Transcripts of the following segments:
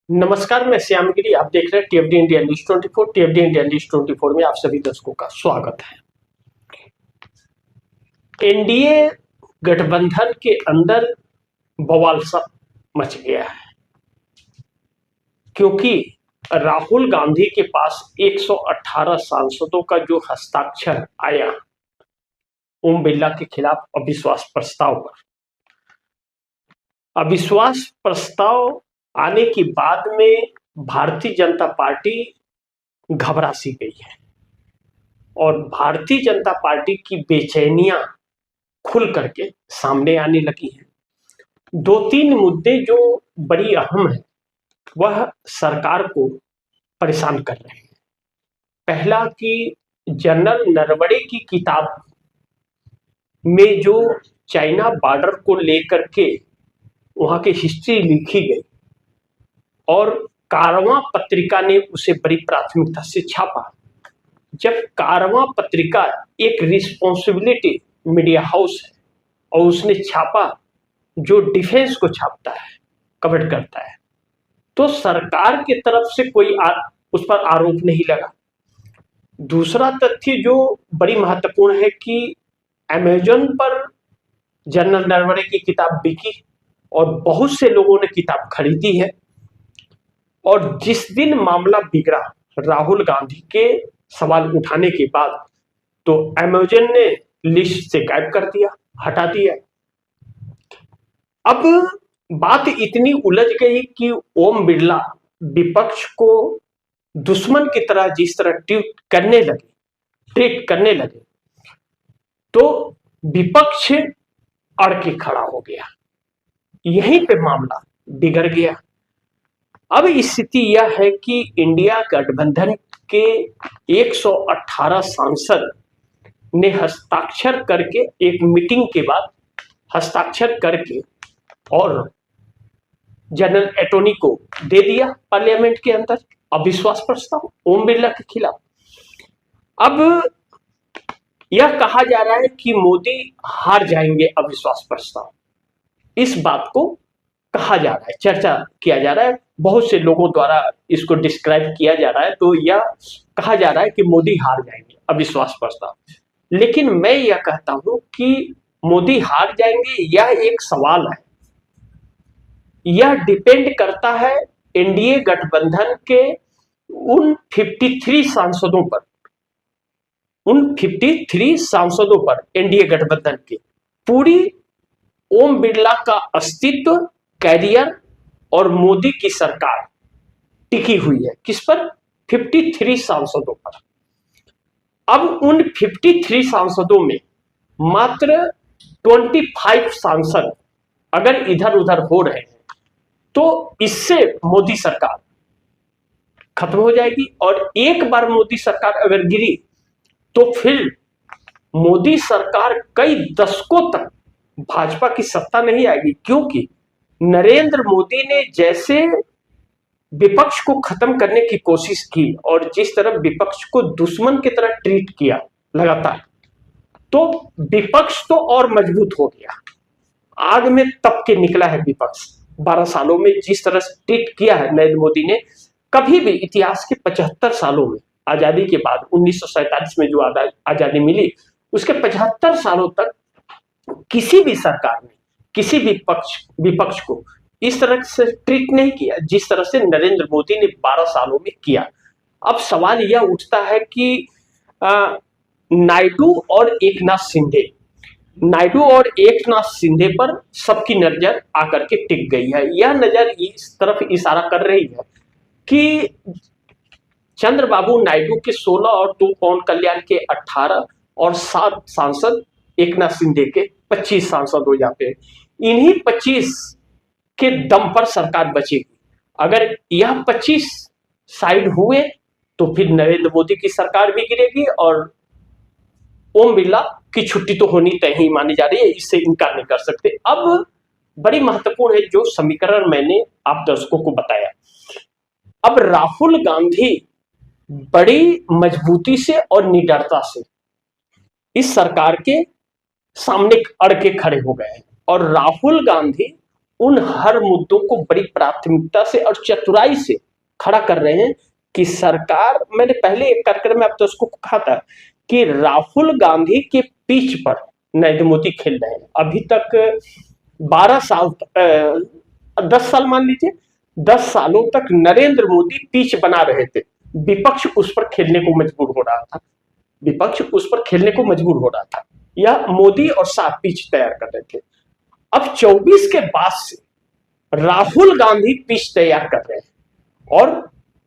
नमस्कार, मैं श्यामगिरी। आप देख रहे हैं टीएफडी इंडिया न्यूज 24। टीएफडी इंडिया न्यूज 24 में आप सभी दर्शकों का स्वागत है। एनडीए गठबंधन के अंदर बवाल सा मच गया है, क्योंकि राहुल गांधी के पास 118 सांसदों का जो हस्ताक्षर आया ओम बिरला के खिलाफ अविश्वास प्रस्ताव पर। अविश्वास प्रस्ताव आने के बाद में भारतीय जनता पार्टी घबरा सी गई है और भारतीय जनता पार्टी की बेचैनियां खुल करके सामने आने लगी हैं। दो तीन मुद्दे जो बड़ी अहम है वह सरकार को परेशान कर रहे हैं। पहला कि जनरल नरवणे की किताब में जो चाइना बॉर्डर को लेकर के वहां की हिस्ट्री लिखी गई और कारवां पत्रिका ने उसे बड़ी प्राथमिकता से छापा। जब कारवां पत्रिका एक रिस्पॉन्सिबिलिटी मीडिया हाउस है और उसने छापा जो डिफेंस को छापता है, कवर करता है, तो सरकार की तरफ से कोई उस पर आरोप नहीं लगा। दूसरा तथ्य जो बड़ी महत्वपूर्ण है कि अमेजन पर जनरल नरवणे की किताब बिकी और बहुत से लोगों ने किताब खरीदी है। और जिस दिन मामला बिगड़ा राहुल गांधी के सवाल उठाने के बाद, तो अमेजन ने लिस्ट से गायब कर दिया, हटा दिया। अब बात इतनी उलझ गई कि ओम बिरला विपक्ष को दुश्मन की तरह जिस तरह ट्रीट करने लगे तो विपक्ष अड़ के खड़ा हो गया। यहीं पे मामला बिगड़ गया। अब स्थिति यह है कि इंडिया गठबंधन के 118 सांसद ने हस्ताक्षर करके एक मीटिंग के बाद हस्ताक्षर करके और जनरल एटॉर्नी को दे दिया पार्लियामेंट के अंदर अविश्वास प्रस्ताव ओम बिरला के खिलाफ। अब यह कहा जा रहा है कि मोदी हार जाएंगे अविश्वास प्रस्ताव। इस बात को कहा जा रहा है, चर्चा किया जा रहा है, बहुत से लोगों द्वारा इसको डिस्क्राइब किया जा रहा है। तो यह कहा जा रहा है कि मोदी हार जाएंगे अविश्वास प्रस्ताव। लेकिन मैं यह कहता हूं कि मोदी हार जाएंगे यह एक सवाल है। यह डिपेंड करता है एनडीए गठबंधन के उन 53 सांसदों पर, एनडीए गठबंधन के पूरी ओम बिरला का अस्तित्व, कैरियर और मोदी की सरकार टिकी हुई है। किस पर? 53 सांसदों पर। अब उन 53 सांसदों में मात्र 25 सांसद अगर इधर उधर हो रहे हैं तो इससे मोदी सरकार खत्म हो जाएगी। और एक बार मोदी सरकार अगर गिरी तो फिर मोदी सरकार कई दशकों तक भाजपा की सत्ता नहीं आएगी, क्योंकि नरेंद्र मोदी ने जैसे विपक्ष को खत्म करने की कोशिश की और जिस तरह विपक्ष को दुश्मन की तरह ट्रीट किया लगातार, तो विपक्ष तो और मजबूत हो गया। आग में तप के निकला है विपक्ष। 12 सालों में जिस तरह से ट्रीट किया है नरेंद्र मोदी ने, कभी भी इतिहास के 75 सालों में, आजादी के बाद 1947 में जो आजादी मिली, उसके 75 सालों तक किसी भी सरकार ने किसी भी विपक्ष को इस तरह से ट्रीट नहीं किया जिस तरह से नरेंद्र मोदी ने 12 सालों में किया। अब सवाल यह उठता है कि नायडू और एकनाथ शिंदे पर सबकी नजर आकर के टिक गई है। यह नजर इस तरफ इशारा कर रही है कि चंद्रबाबू नायडू के 16 और पवन कल्याण के 18 और 7 सांसद, एकनाथ शिंदे के 25 सांसद हो जाते हैं। इन्हीं 25 के दम पर सरकार बचेगी। अगर यह 25 साइड हुए तो फिर नरेंद्र मोदी की सरकार भी गिरेगी और ओम बिरला की छुट्टी तो होनी तय ही मानी जा रही है, इससे इनकार नहीं कर सकते। अब बड़ी महत्वपूर्ण है जो समीकरण मैंने आप दर्शकों को बताया। अब राहुल गांधी बड़ी मजबूती से और निडरता से इस सरकार के सामने अड़ के खड़े हो गए हैं और राहुल गांधी उन हर मुद्दों को बड़ी प्राथमिकता से और चतुराई से खड़ा कर रहे हैं कि सरकार, मैंने पहले एक कार्यक्रम में आप दर्शकों को कहा था कि राहुल गांधी के पिच पर नरेंद्र मोदी खेल रहे हैं। अभी तक 12 साल 10 साल मान लीजिए, 10 सालों तक नरेंद्र मोदी पिच बना रहे थे, विपक्ष उस पर खेलने को मजबूर हो रहा था, विपक्ष उस पर खेलने को मजबूर हो रहा था, या मोदी और शाह पिच तैयार कर रहे थे। अब 24 के बाद से राहुल गांधी पिच तैयार कर रहे हैं और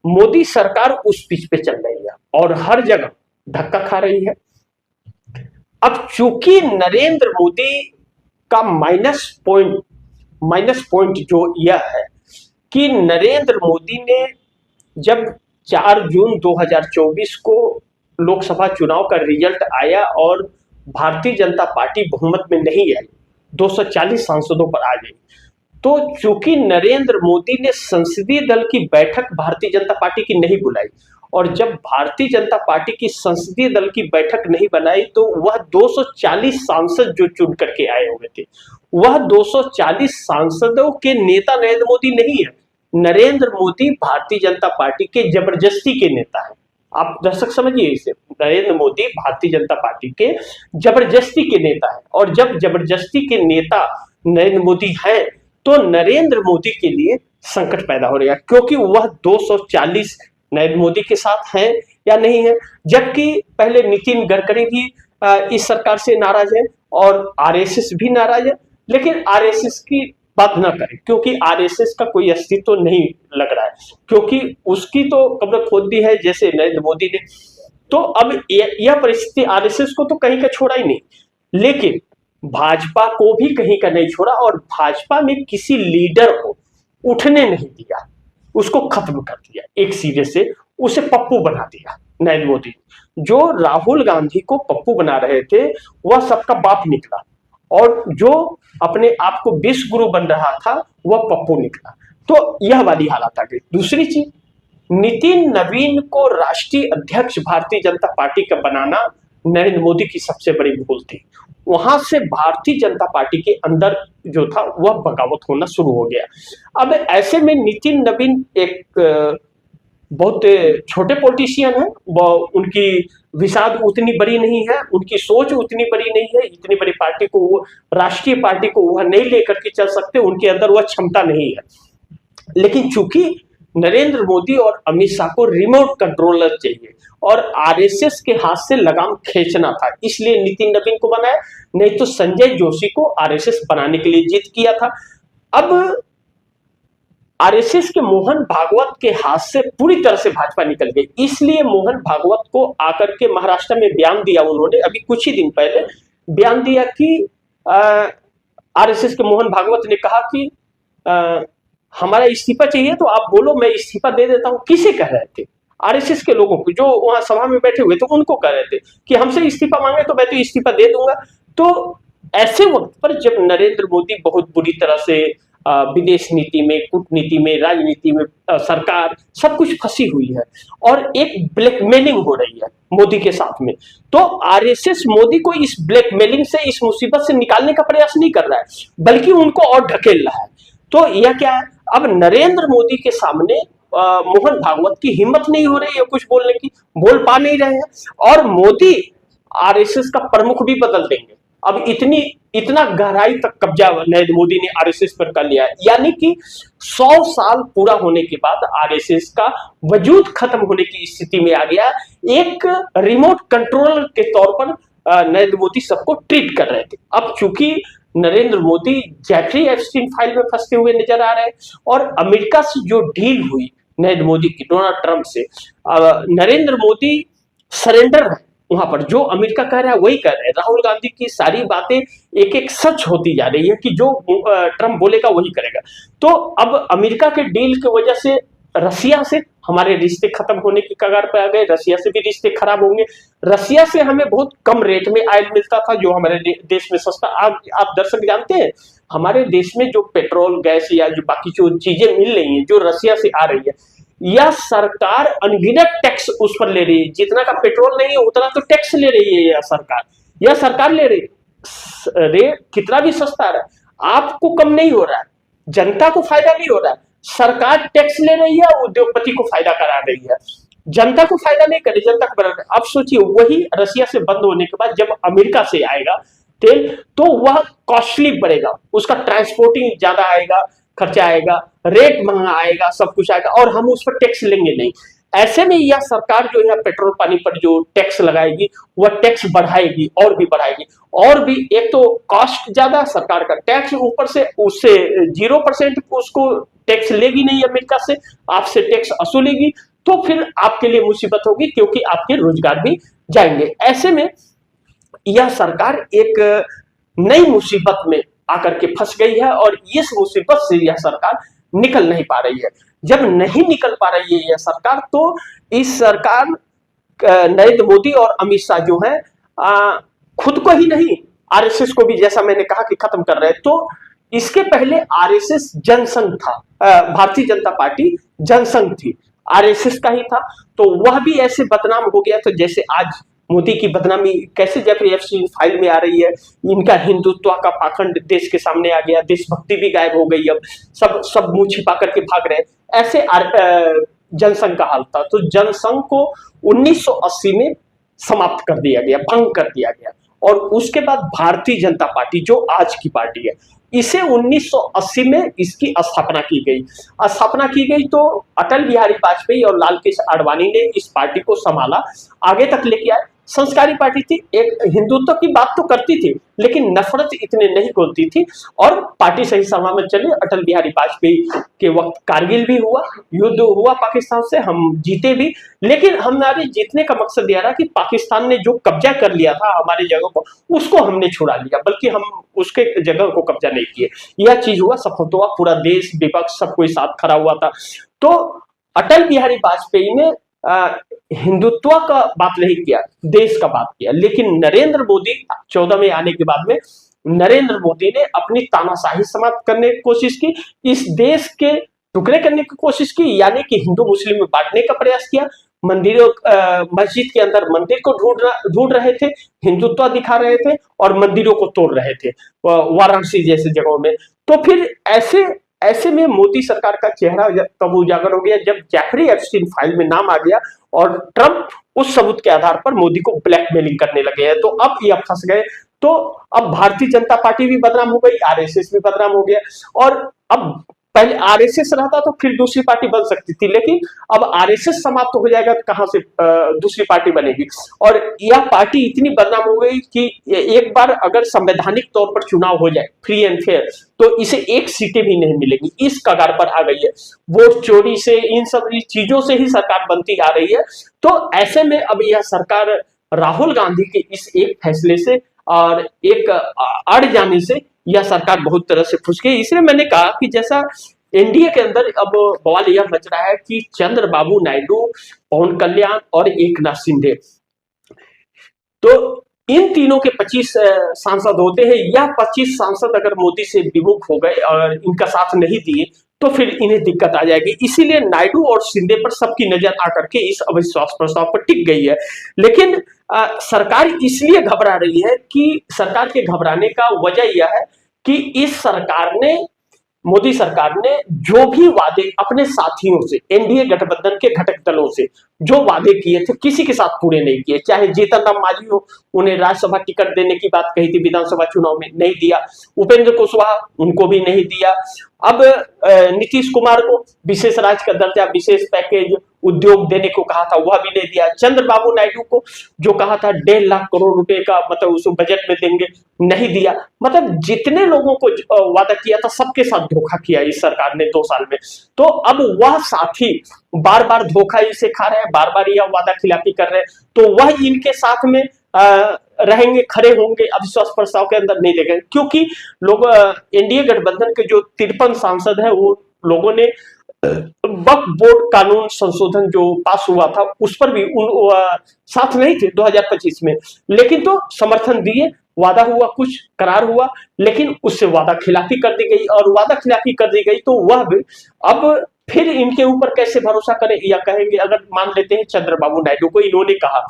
मोदी सरकार उस पिच पे चल रही है और हर जगह धक्का खा रही है। अब चूंकि नरेंद्र मोदी का माइनस पॉइंट जो यह है कि नरेंद्र मोदी ने जब 4 जून 2024 को लोकसभा चुनाव का रिजल्ट आया और भारतीय जनता पार्टी बहुमत में नहीं आई, 240 सांसदों पर आ गई, तो चूंकि नरेंद्र मोदी ने संसदीय दल की बैठक भारतीय जनता पार्टी की नहीं बुलाई, और जब भारतीय जनता पार्टी की संसदीय दल की बैठक नहीं बनाई तो वह 240 सांसद जो चुन करके आए हुए थे, वह 240 सांसदों के नेता नरेंद्र मोदी नहीं है। नरेंद्र मोदी भारतीय जनता पार्टी के जबरदस्ती के नेता है। आप दर्शक समझिए इसे, नरेंद्र मोदी भारतीय जनता पार्टी के जबरदस्ती के नेता है, और जब जबरदस्ती के नेता नरेंद्र मोदी हैं तो नरेंद्र मोदी के लिए संकट पैदा हो रहा है, क्योंकि वह 240 नरेंद्र मोदी के साथ हैं या नहीं है। जबकि पहले नितिन गडकरी भी इस सरकार से नाराज है और आरएसएस भी नाराज है, लेकिन आरएसएस की बात ना करें क्योंकि आरएसएस का कोई अस्तित्व नहीं लग रहा है, क्योंकि उसकी तो कब्र खोद दी है जैसे नरेंद्र मोदी ने। तो अब यह परिस्थिति आरएसएस को तो कहीं का छोड़ा ही नहीं, लेकिन भाजपा को भी कहीं का नहीं छोड़ा, और भाजपा में किसी लीडर को उठने नहीं दिया, उसको खत्म कर दिया, एक सिरे से उसे पप्पू बना दिया नरेंद्र मोदी। जो राहुल गांधी को पप्पू बना रहे थे वह सबका बाप निकला, और जो अपने आप को विश्व गुरु बन रहा था वह पप्पू निकला। तो यह वाली हालत आ गई। दूसरी चीज, नितिन नवीन को राष्ट्रीय अध्यक्ष भारतीय जनता पार्टी का बनाना नरेंद्र मोदी की सबसे बड़ी भूल थी। वहां से भारतीय जनता पार्टी के अंदर जो था वह बगावत होना शुरू हो गया। अब ऐसे में नितिन नवीन एक बहुत छोटे पॉलिटिशियन है, वह उनकी विसाद उतनी बड़ी नहीं है, उनकी सोच उतनी बड़ी नहीं है, इतनी बड़ी पार्टी को, वो राष्ट्रीय पार्टी को वह नहीं लेकर के चल सकते, उनके अंदर वह क्षमता नहीं है। लेकिन चूंकि नरेंद्र मोदी और अमित शाह को रिमोट कंट्रोलर चाहिए और आरएसएस के हाथ से लगाम खींचना था, इसलिए नितिन नवीन को बनाया, नहीं तो संजय जोशी को आरएसएस बनाने के लिए जिद किया था। अब आरएसएस के मोहन भागवत के हाथ से पूरी तरह से भाजपा निकल गई, इसलिए मोहन भागवत को आकर के महाराष्ट्र में बयान दिया उन्होंने, अभी कुछ ही दिन पहले बयान दिया कि आरएसएस के मोहन भागवत ने कहा कि हमारा इस्तीफा चाहिए तो आप बोलो, मैं इस्तीफा दे देता हूं। किसे कह रहे थे? आरएसएस के लोगों को, जो वहां सभा में बैठे हुए थे उनको कह रहे थे कि हमसे इस्तीफा मांगे तो मैं तो इस्तीफा दे दूंगा। तो ऐसे वक्त पर जब नरेंद्र मोदी बहुत बुरी तरह से विदेश नीति में, कूटनीति में, राजनीति में, सरकार सब कुछ फंसी हुई है और एक ब्लैकमेलिंग हो रही है मोदी के साथ में, तो आरएसएस मोदी को इस ब्लैकमेलिंग से, इस मुसीबत से निकालने का प्रयास नहीं कर रहा है, बल्कि उनको और ढकेल रहा है। तो यह क्या है, अब नरेंद्र मोदी के सामने मोहन भागवत की हिम्मत नहीं हो रही है कुछ बोलने की, बोल पा नहीं रहे हैं, और मोदी आरएसएस का प्रमुख भी बदल देंगे। अब इतना गहराई तक कब्जा नरेंद्र मोदी ने आरएसएस पर कर लिया है, यानी कि 100 साल पूरा होने के बाद आरएसएस का वजूद खत्म होने की स्थिति में आ गया। एक रिमोट कंट्रोलर के तौर पर नरेंद्र मोदी सबको ट्रीट कर रहे थे। अब चूंकि Narendra Modi Jeffrey Epstein file में फंसते हुए नजर आ रहे हैं, और अमेरिका से जो डील हुई नरेंद्र मोदी की डोनाल्ड ट्रंप से, नरेंद्र मोदी सरेंडर है वहां पर, जो अमेरिका कह रहा है वही कह रहे हैं। राहुल गांधी की सारी बातें एक एक सच होती जा रही है कि जो ट्रंप बोलेगा वही करेगा। तो अब अमेरिका के डील की वजह से रसिया से हमारे रिश्ते खत्म होने की कगार पे आ गए, रसिया से भी रिश्ते खराब होंगे। रसिया से हमें बहुत कम रेट में ऑयल मिलता था जो हमारे देश में सस्ता। आप दर्शक जानते हैं हमारे देश में जो पेट्रोल, गैस या जो बाकी जो चीजें मिल रही हैं जो रसिया से आ रही है, यह सरकार अनगिनत टैक्स उस पर ले रही है। जितना का पेट्रोल नहीं है उतना तो टैक्स ले रही है यह सरकार ले रही है। रेट कितना भी सस्ता आ रहा है, आपको कम नहीं हो रहा है। जनता को फायदा नहीं हो रहा है, सरकार टैक्स ले रही है, उद्योगपति को फायदा करा रही है, जनता को फायदा नहीं करे, जनता को बना। अब सोचिए वही रसिया से बंद होने के बाद जब अमेरिका से आएगा तेल, तो वह कॉस्टली पड़ेगा, उसका ट्रांसपोर्टिंग ज्यादा आएगा, खर्चा आएगा, रेट महंगा आएगा, सब कुछ आएगा, और हम उस पर टैक्स लेंगे नहीं। ऐसे में यह सरकार जो है पेट्रोल पानी पर जो टैक्स लगाएगी वह टैक्स बढ़ाएगी और भी बढ़ाएगी, और भी। एक तो कॉस्ट ज्यादा सरकार का टैक्स, ऊपर से उससे 0% उसको टैक्स लेगी नहीं अमेरिका से, आपसे टैक्स वसूलेगी, तो फिर आपके लिए मुसीबत होगी, क्योंकि आपके रोजगार भी जाएंगे। ऐसे में यह सरकार एक नई मुसीबत में आकर के फंस गई है, और इस मुसीबत से यह सरकार निकल नहीं पा रही है। जब नहीं निकल पा रही है यह सरकार, तो इस सरकार नरेंद्र मोदी और अमित शाह जो है खुद को ही नहीं, आरएसएस को भी, जैसा मैंने कहा कि खत्म कर रहे हैं। तो इसके पहले आरएसएस जनसंघ था, भारतीय जनता पार्टी जनसंघ थी, आरएसएस का ही था, तो वह भी ऐसे बदनाम हो गया। तो जैसे आज मोदी की बदनामी कैसे जेफरी एप्स्टीन फाइल में आ रही है, इनका हिंदुत्व का पाखंड देश के सामने आ गया, देशभक्ति भी गायब हो गई, अब सब मुंह छिपा करके भाग रहे हैं। ऐसे जनसंघ का हाल था। तो जनसंघ को 1980 में समाप्त कर दिया गया, भंग कर दिया गया, और उसके बाद भारतीय जनता पार्टी जो आज की पार्टी है, इसे 1980 में इसकी स्थापना की गई। तो अटल बिहारी वाजपेयी और लाल कृष्ण आडवाणी ने इस पार्टी को संभाला, आगे तक लेके आए। संस्कारी पार्टी थी, एक हिंदुत्व की बात तो करती थी, लेकिन नफरत इतने नहीं बोलती थी, और पार्टी सही सलामत चली। अटल बिहारी वाजपेयी के वक्त कारगिल भी हुआ, युद्ध हुआ पाकिस्तान से, हम जीते भी, लेकिन हमारे जीतने का मकसद यह रहा कि पाकिस्तान ने जो कब्जा कर लिया था हमारी जगह को, उसको हमने छुड़ा लिया, बल्कि हम उसके जगह को कब्जा नहीं किए। यह चीज हुआ, सफल हुआ, पूरा देश विपक्ष सब कोई साथ खड़ा हुआ था। तो अटल बिहारी वाजपेयी ने हिंदुत्व का बात नहीं किया, देश का बात किया। लेकिन नरेंद्र मोदी 14 में आने के बाद में नरेंद्र मोदी ने अपनी तानाशाही समाप्त करने की कोशिश की, इस देश के टुकड़े करने की कोशिश की, यानी कि हिंदू मुस्लिम में बांटने का प्रयास किया। मंदिरों मस्जिद के अंदर मंदिर को ढूंढ रहे थे, हिंदुत्व दिखा रहे थे, और मंदिरों को तोड़ रहे थे वाराणसी जैसे जगहों में। तो फिर ऐसे में मोदी सरकार का चेहरा तब उजागर हो गया जब जेफरी एप्स्टीन फाइल में नाम आ गया, और ट्रंप उस सबूत के आधार पर मोदी को ब्लैकमेलिंग करने लगे हैं। तो अब ये फंस गए। तो अब भारतीय जनता पार्टी भी बदनाम हो गई, आरएसएस भी बदनाम हो गया, और अब पहले आरएसएस रहता तो फिर दूसरी पार्टी बन सकती थी, लेकिन अब आरएसएस समाप्त हो जाएगा तो कहां से दूसरी पार्टी बनेगी। और यह पार्टी इतनी बदनाम हो गई कि एक बार अगर संवैधानिक तौर पर चुनाव हो जाए फ्री एंड फेयर, तो इसे एक सीटें भी नहीं मिलेगी, इस कगार पर आ गई है। वोट चोरी से, इन सब चीजों से ही सरकार बनती आ रही है। तो ऐसे में अब यह सरकार राहुल गांधी के इस एक फैसले से और एक अड़ जाने से यह सरकार बहुत तरह से फंस गई। इसलिए मैंने कहा कि जैसा एनडीए के अंदर अब बवाल यह मच रहा है कि चंद्रबाबू नायडू, पवन कल्याण और एकनाथ शिंदे, तो इन तीनों के 25 सांसद होते हैं। यह 25 सांसद अगर मोदी से विमुख हो गए और इनका साथ नहीं दिए तो फिर इन्हें दिक्कत आ जाएगी। इसीलिए नायडू और शिंदे पर सबकी नजर आकर के इस अविश्वास प्रस्ताव पर टिक गई है। लेकिन सरकार इसलिए घबरा रही है कि सरकार के घबराने का वजह यह है कि इस सरकार ने, मोदी सरकार ने जो भी वादे अपने साथियों से, एनडीए गठबंधन के घटक दलों से जो वादे किए थे, किसी के साथ पूरे नहीं किए। चाहे जीतन राम मांझी हो, उन्हें राज्यसभा टिकट देने की बात कही थी विधानसभा चुनाव में, नहीं दिया। उपेंद्र कुशवाहा, उनको भी नहीं दिया। अब नीतीश कुमार को विशेष राज्य का दर्जा, विशेष पैकेज, उद्योग देने को कहा था, वह भी नहीं दिया। चंद्रबाबू नायडू को जो कहा था 1.5 लाख करोड़ रुपए का, मतलब उसको बजट में देंगे, नहीं दिया। मतलब जितने लोगों को वादा किया था सबके साथ धोखा किया इस सरकार ने 2 साल में। तो अब वह साथी बार बार धोखा इसे खा रहे हैं, बार बार यह वादा खिलाफी कर रहे हैं, तो वह इनके साथ में रहेंगे, खड़े होंगे, अविश्वास प्रस्ताव के अंदर नहीं देंगे। क्योंकि लोग, एनडीए गठबंधन के जो 53 सांसद हैं, वो लोगों ने वक्फ बोर्ड कानून संशोधन जो पास हुआ था उस पर भी साथ नहीं थे 2025 में, लेकिन तो समर्थन दिए, वादा हुआ, कुछ करार हुआ, लेकिन उससे वादा खिलाफी कर दी गई। और वादा खिलाफी कर दी गई तो वह भी अब फिर इनके ऊपर कैसे भरोसा करें, या कहेंगे, अगर मान लेते हैं चंद्रबाबू नायडू को, इन्होंने कहा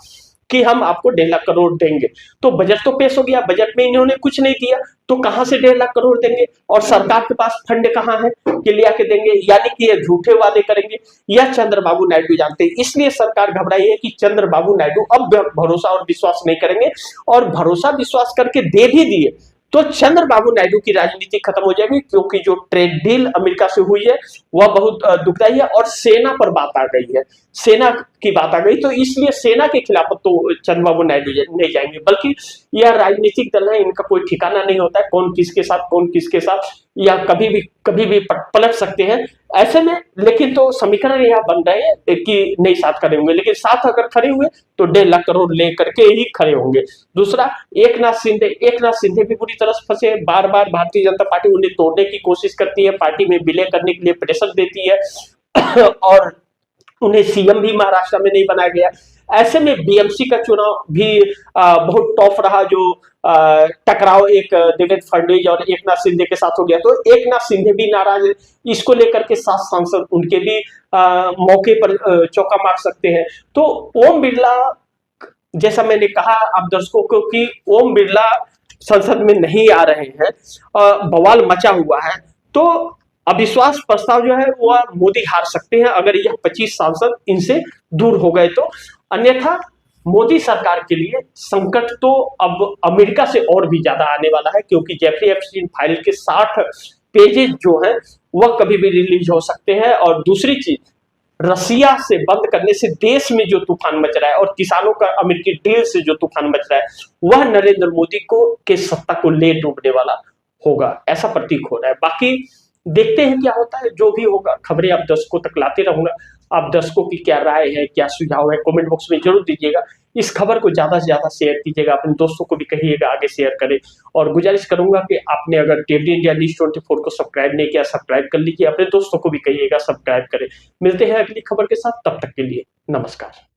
कि हम आपको 1.5 लाख करोड़ देंगे। तो बजट तो पेश हो गया, बजट में इन्होंने कुछ नहीं दिया, तो कहां से 1.5 लाख करोड़ देंगे? और सरकार के पास फंड कहां है कि लिया के देंगे? यानी कि ये झूठे वादे करेंगे, यह चंद्रबाबू नायडू जानते हैं। इसलिए सरकार घबराई है कि चंद्रबाबू नायडू अब भरोसा और विश्वास नहीं करेंगे, और भरोसा विश्वास करके दे भी दिए तो चंद्रबाबू नायडू की राजनीति खत्म हो जाएगी, क्योंकि जो ट्रेड डील अमेरिका से हुई है वह बहुत दुखदाई है, और सेना पर बात आ गई है, सेना की बात आ गई, तो इसलिए सेना के खिलाफ तो चंद्रबाबू नायडू नहीं जाएंगे। बल्कि यह राजनीतिक दल है, इनका कोई ठिकाना नहीं होता है, कौन किसके साथ या कभी भी पलट सकते हैं। ऐसे में लेकिन तो समीकरण यह बन रहे हैं कि नहीं साथ खड़े होंगे, लेकिन साथ अगर खड़े हुए तो 1.5 लाख करोड़ लेकर के ही खड़े होंगे। दूसरा, एक नाथ शिंदे भी पूरी तरह से फंसे, बार बार भारतीय जनता पार्टी उन्हें तोड़ने की कोशिश करती है, पार्टी में विलय करने के लिए प्रेशर देती है और उन्हें सीएम भी महाराष्ट्र में नहीं बनाया गया। ऐसे में बीएमसी का चुनाव भी बहुत टफ रहा, जो टकराव एक देवेंद्र फडणवीस और एकनाथ शिंदे के साथ हो गया, तो एकनाथ शिंदे भी नाराज है। इसको लेकर के 7 सांसद उनके भी मौके पर चौका मार सकते हैं। तो ओम बिरला, जैसा मैंने कहा आप दर्शकों को कि ओम बिरला संसद में नहीं आ रहे हैं, बवाल मचा हुआ है, तो अविश्वास प्रस्ताव जो है वह मोदी हार सकते हैं अगर यह 25 सांसद इनसे दूर हो गए तो। अन्यथा मोदी सरकार के लिए संकट तो अब अमेरिका से और भी ज्यादा आने वाला है, क्योंकि जेफरी एप्स्टीन फाइल के 60 पेजेस जो है वह कभी भी रिलीज हो सकते हैं। और दूसरी चीज, रसिया से बंद करने से देश में जो तूफान मच रहा है और किसानों का अमेरिकी डील से जो तूफान मच रहा है, वह नरेंद्र मोदी को के सत्ता को ले डूबने वाला होगा, ऐसा प्रतीक हो रहा है। बाकी देखते हैं क्या होता है, जो भी होगा खबरें आप दर्शकों तक लाते रहूंगा। आप दर्शकों की क्या राय है, क्या सुझाव है, कमेंट बॉक्स में जरूर दीजिएगा। इस खबर को ज्यादा से ज्यादा शेयर कीजिएगा, अपने दोस्तों को भी कहिएगा आगे शेयर करें। और गुजारिश करूंगा कि आपने अगर टीवी इंडिया न्यूज़ 24 को सब्सक्राइब नहीं किया, सब्सक्राइब कर लीजिए, अपने दोस्तों को भी कहिएगा सब्सक्राइब करें। मिलते हैं अगली खबर के साथ, तब तक के लिए नमस्कार।